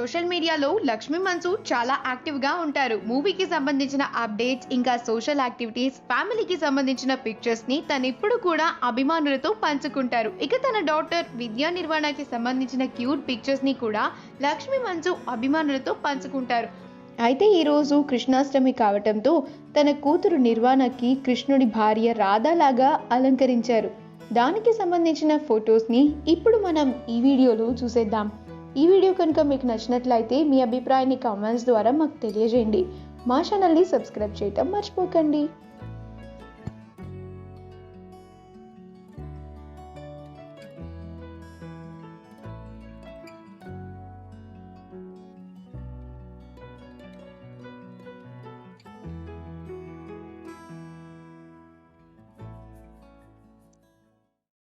Social మీడియాలో లక్ష్మీ మంచు చాలా యాక్టివ్ గా ఉంటారు. మూవీకి సంబంధించిన అప్డేట్స్, ఇంకా సోషల్ యాక్టివిటీస్, ఫ్యామిలీకి సంబంధించిన పిక్చర్స్ ని తను ఇప్పుడు కూడా అభిమానులతో పంచుకుంటారు. ఇక తన డాటర్ విద్యా నిర్వహణకి సంబంధించిన క్యూట్ పిక్చర్స్ ని కూడా లక్ష్మీ మంచు అభిమానులతో పంచుకుంటారు. అయితే ఈరోజు కృష్ణాష్టమి కావటంతో తన కూతురు నిర్వాణకి కృష్ణుడి భార్య రాధాలాగా అలంకరించారు. దానికి సంబంధించిన ఫొటోస్ని ఇప్పుడు మనం ఈ వీడియోలో చూసేద్దాం. ఈ వీడియో కనుక మీకు నచ్చినట్లయితే మీ అభిప్రాయాన్ని కామెంట్స్ ద్వారా మాకు తెలియజేయండి. మా ఛానల్ని సబ్స్క్రైబ్ చేయటం మర్చిపోకండి.